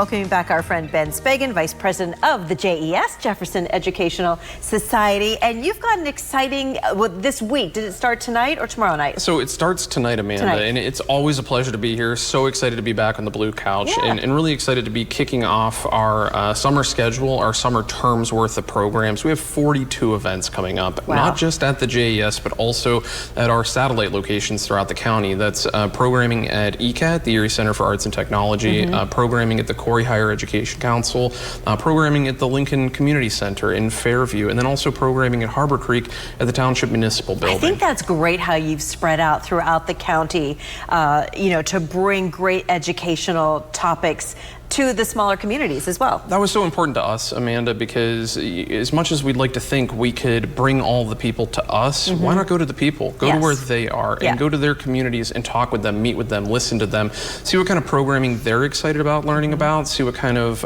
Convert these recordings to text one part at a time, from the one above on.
Welcoming back our friend Ben Spagan, Vice President of the JES, Jefferson Educational Society. And you've got an exciting, this week, did it start tonight or tomorrow night? So it starts tonight, Amanda, and it's always a pleasure to be here. So excited to be back on the blue couch, and really excited to be kicking off our summer schedule, our summer term's worth of programs. We have 42 events coming up, not just at the JES, but also at our satellite locations throughout the county. That's programming at ECAT, the Erie Center for Arts and Technology, programming at the Higher Education Council, programming at the Lincoln Community Center in Fairview, and then also programming at Harbor Creek at the Township Municipal Building. I think that's great how you've spread out throughout the county, to bring great educational topics to the smaller communities as well. That was so important to us, Amanda, because as much as we'd like to think we could bring all the people to us, why not go to the people? Go to where they are and go to their communities and talk with them, meet with them, listen to them, see what kind of programming they're excited about learning about, see what kind of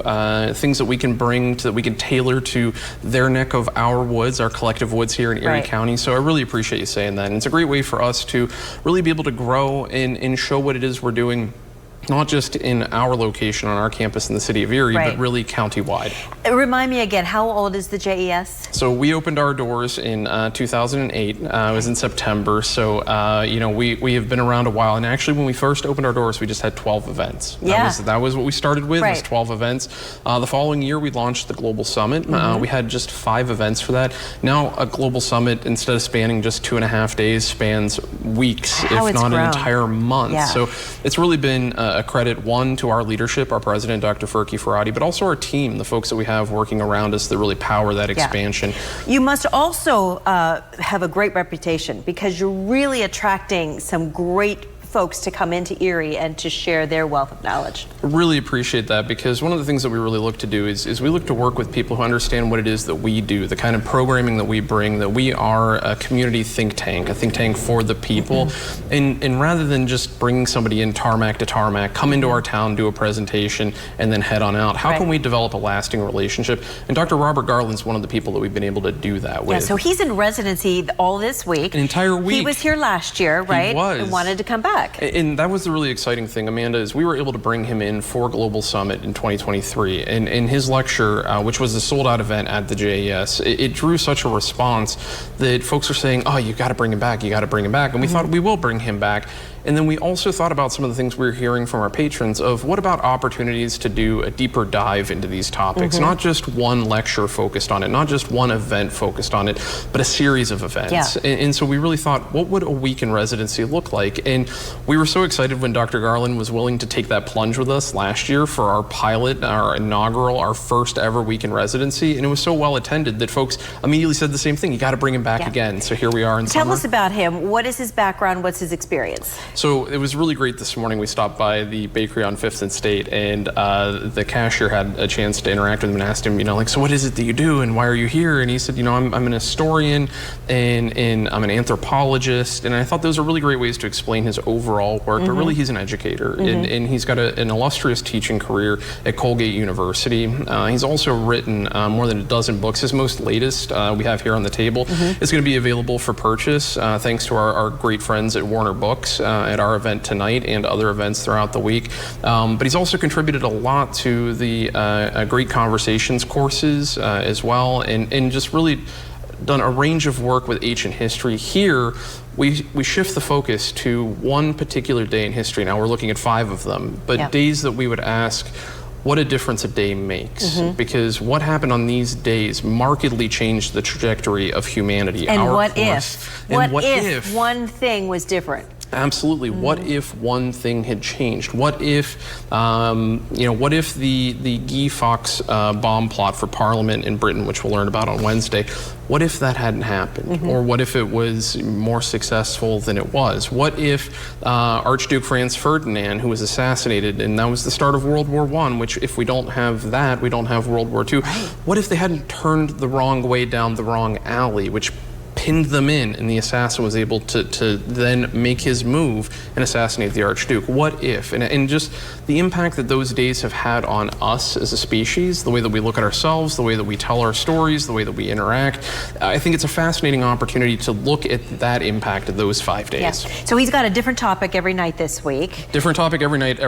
things that we can bring that we can tailor to their neck of our woods, our collective woods here in Erie County. So I really appreciate you saying that. And it's a great way for us to really be able to grow and show what it is we're doing, not just in our location on our campus in the city of Erie, but really countywide. Remind me again, how old is the JES? So we opened our doors in 2008. It was in September. So, we have been around a while. And actually, when we first opened our doors, we just had 12 events. That was what we started with, was 12 events. The following year, we launched the Global Summit. We had just 5 events for that. Now, a Global Summit, instead of spanning just 2.5 days, spans weeks, if not an entire month. So it's really been a credit, one, to our leadership, our president, Dr. Furky Ferrati, but also our team, the folks that we have working around us that really power that expansion. You must also have a great reputation, because you're really attracting some great folks to come into Erie and to share their wealth of knowledge. I really appreciate that, because one of the things that we really look to do is we look to work with people who understand what it is that we do, the kind of programming that we bring, that we are a community think tank for the people. And rather than just bringing somebody in tarmac to tarmac, come into our town, do a presentation, and then head on out, how can we develop a lasting relationship? And Dr. Robert Garland's one of the people that we've been able to do that with. Yeah, so he's in residency all this week. An entire week. He was here last year, right? He was. And wanted to come back. And that was the really exciting thing, Amanda, is we were able to bring him in for Global Summit in 2023. And in his lecture, which was a sold-out event at the JES, it drew such a response that folks are saying, oh, you got to bring him back, you got to bring him back. And we thought we will bring him back. And then we also thought about some of the things we were hearing from our patrons of what about opportunities to do a deeper dive into these topics, not just one lecture focused on it, not just one event focused on it, but a series of events. And so we really thought, what would a week in residency look like? And we were so excited when Dr. Garland was willing to take that plunge with us last year for our pilot, our inaugural, our first ever week in residency. And it was so well attended that folks immediately said the same thing, you got to bring him back again. So here we are in summer. Tell us about him. What is his background? What's his experience? So it was really great this morning. We stopped by the bakery on 5th and State, and the cashier had a chance to interact with him and asked him, so what is it that you do and why are you here? And he said, I'm an historian and I'm an anthropologist. And I thought those are really great ways to explain his overall work, but really he's an educator. And he's got an illustrious teaching career at Colgate University. He's also written more than a dozen books. His most latest we have here on the table is going to be available for purchase thanks to our great friends at Warner Books at our event tonight and other events throughout the week. But he's also contributed a lot to the Great Conversations courses as well, and just really done a range of work with ancient history. Here, we shift the focus to one particular day in history. Now we're looking at 5 of them, but days that we would ask what a difference a day makes, because what happened on these days markedly changed the trajectory of humanity. And what if one thing was different? Absolutely. What if one thing had changed? What if, what if the Guy Fawkes bomb plot for Parliament in Britain, which we'll learn about on Wednesday, what if that hadn't happened? Or what if it was more successful than it was? What if Archduke Franz Ferdinand, who was assassinated, and that was the start of World War I, which if we don't have that, we don't have World War II. What if they hadn't turned the wrong way down the wrong alley, which pinned them in, and the assassin was able to then make his move and assassinate the Archduke. What if? And just the impact that those days have had on us as a species, the way that we look at ourselves, the way that we tell our stories, the way that we interact. I think it's a fascinating opportunity to look at that impact of those 5 days. Yes. So he's got a different topic every night this week. Different topic every night,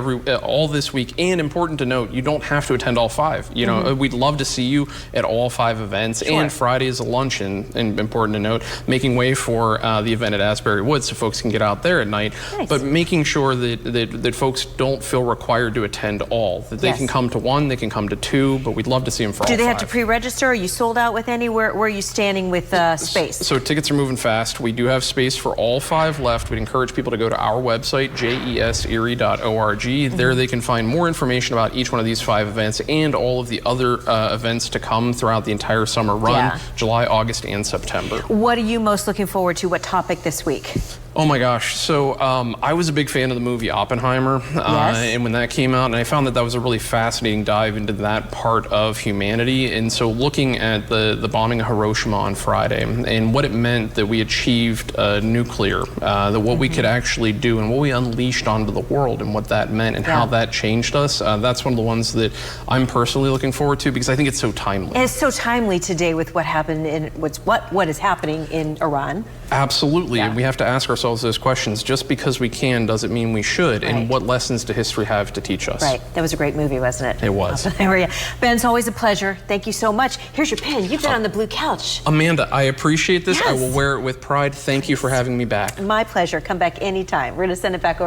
all this week. And important to note, you don't have to attend all 5. You know, we'd love to see you at all 5 events. Sure. And Friday is a luncheon, and important to note, making way for the event at Asbury Woods so folks can get out there at night. Nice. But making sure that folks don't feel required to attend all. That they can come to 1, they can come to 2, but we'd love to see them for all 5. Do they have to pre-register? Are you sold out with any? Where are you standing with space? So tickets are moving fast. We do have space for all 5 left. We'd encourage people to go to our website, jeserie.org. There they can find more information about each one of these 5 events and all of the other events to come throughout the entire summer run, July, August, and September. What are you most looking forward to? What topic this week? Oh my gosh. So I was a big fan of the movie Oppenheimer. And when that came out, and I found that was a really fascinating dive into that part of humanity. And so looking at the bombing of Hiroshima on Friday and what it meant that we achieved nuclear, that what we could actually do and what we unleashed onto the world and what that meant and how that changed us, that's one of the ones that I'm personally looking forward to because I think it's so timely. And it's so timely today with what happened in what is happening in Iran. Absolutely. And we have to ask ourselves those questions. Just because we can doesn't mean we should. And what lessons does history have to teach us? Right. That was a great movie, wasn't it? It was. Ben, it's always a pleasure. Thank you so much. Here's your pin. You've been on the blue couch. Amanda, I appreciate this. Yes. I will wear it with pride. Thank you for having me back. My pleasure. Come back anytime. We're going to send it back over.